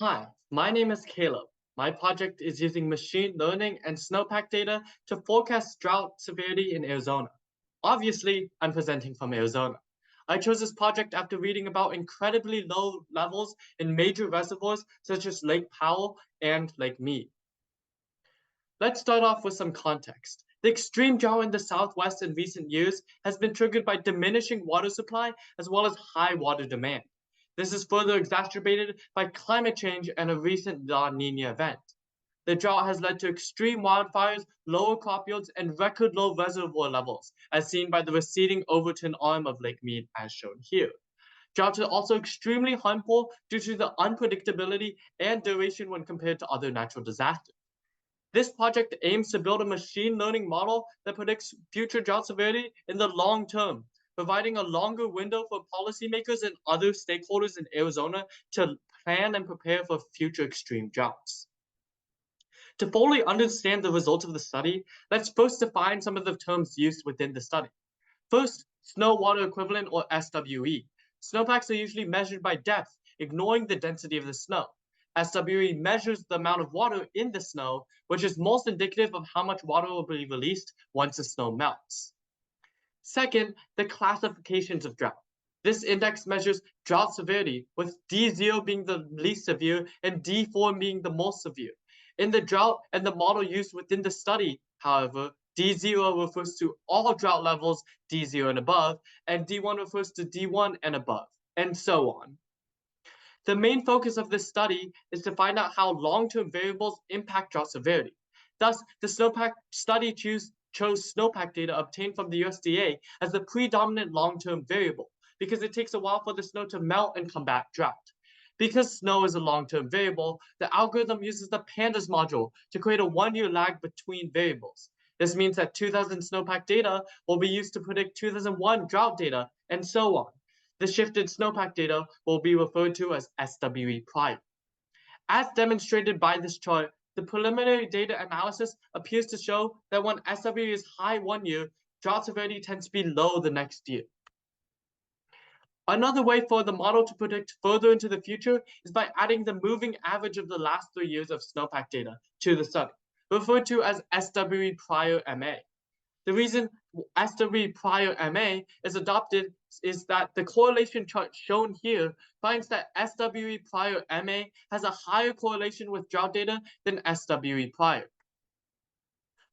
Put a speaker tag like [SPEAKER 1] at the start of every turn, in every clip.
[SPEAKER 1] Hi, my name is Caleb. My project is using machine learning and snowpack data to forecast drought severity in Arizona. Obviously, I'm presenting from Arizona. I chose this project after reading about incredibly low levels in major reservoirs such as Lake Powell and Lake Mead. Let's start off with some context. The extreme drought in the Southwest in recent years has been triggered by diminishing water supply as well as high water demand. This is further exacerbated by climate change and a recent La Nina event. The drought has led to extreme wildfires, lower crop yields, and record low reservoir levels, as seen by the receding Overton arm of Lake Mead as shown here. Droughts are also extremely harmful due to the unpredictability and duration when compared to other natural disasters. This project aims to build a machine learning model that predicts future drought severity in the long term, providing a longer window for policymakers and other stakeholders in Arizona to plan and prepare for future extreme droughts. To fully understand the results of the study, let's first define some of the terms used within the study. First, snow water equivalent or SWE. Snowpacks are usually measured by depth, ignoring the density of the snow. SWE measures the amount of water in the snow, which is most indicative of how much water will be released once the snow melts. Second, the classifications of drought. This index measures drought severity, with D0 being the least severe and D4 being the most severe. In the drought and the model used within the study, however, D0 refers to all drought levels D0 and above, and D1 refers to D1 and above, and so on. The main focus of this study is to find out how long-term variables impact drought severity. Thus, the Snowpack study chose snowpack data obtained from the USDA as the predominant long-term variable, because it takes a while for the snow to melt and combat drought. Because snow is a long-term variable, the algorithm uses the pandas module to create a one-year lag between variables. This means that 2000 snowpack data will be used to predict 2001 drought data, and so on. The shifted snowpack data will be referred to as SWE prior. As demonstrated by this chart, the preliminary data analysis appears to show that when SWE is high one year, drought severity tends to be low the next year. Another way for the model to predict further into the future is by adding the moving average of the last 3 years of snowpack data to the study, referred to as SWE prior MA. The reason SWE prior MA is adopted is that the correlation chart shown here finds that SWE prior MA has a higher correlation with drought data than SWE prior.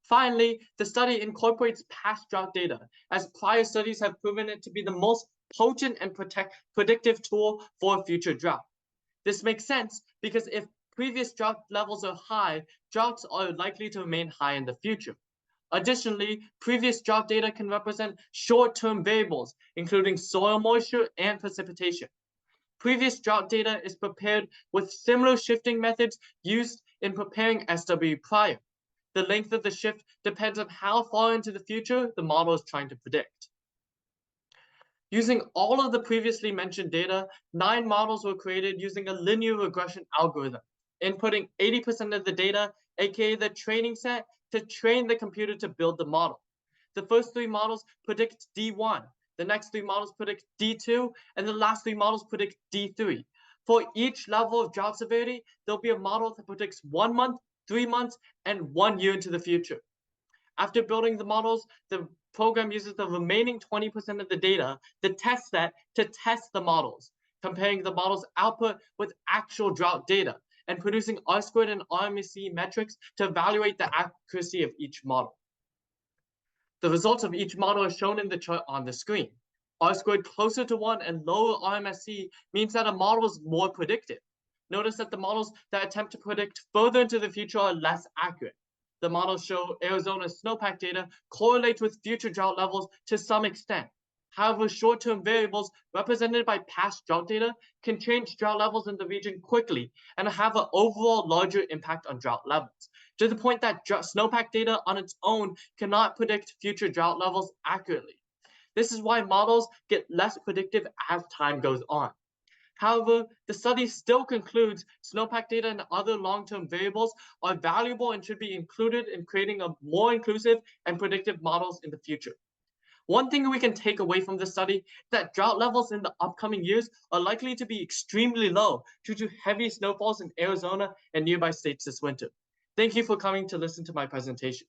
[SPEAKER 1] Finally, the study incorporates past drought data, as prior studies have proven it to be the most potent and predictive tool for future drought. This makes sense because if previous drought levels are high, droughts are likely to remain high in the future. Additionally, previous drought data can represent short-term variables, including soil moisture and precipitation. Previous drought data is prepared with similar shifting methods used in preparing SWE prior. The length of the shift depends on how far into the future the model is trying to predict. Using all of the previously mentioned data, 9 models were created using a linear regression algorithm, inputting 80% of the data, aka the training set, to train the computer to build the model. The first 3 models predict D1, the next 3 models predict D2, and the last 3 models predict D3. For each level of drought severity, there'll be a model that predicts 1 month, 3 months, and 1 year into the future. After building the models, the program uses the remaining 20% of the data, the test set, to test the models, comparing the model's output with actual drought data, and producing R-squared and RMSE metrics to evaluate the accuracy of each model. The results of each model are shown in the chart on the screen. R-squared closer to 1 and lower RMSE means that a model is more predictive. Notice that the models that attempt to predict further into the future are less accurate. The models show Arizona's snowpack data correlates with future drought levels to some extent. However, short-term variables represented by past drought data can change drought levels in the region quickly and have an overall larger impact on drought levels, to the point that snowpack data on its own cannot predict future drought levels accurately. This is why models get less predictive as time goes on. However, the study still concludes snowpack data and other long-term variables are valuable and should be included in creating a more inclusive and predictive models in the future. One thing we can take away from this study is that drought levels in the upcoming years are likely to be extremely low due to heavy snowfalls in Arizona and nearby states this winter. Thank you for coming to listen to my presentation.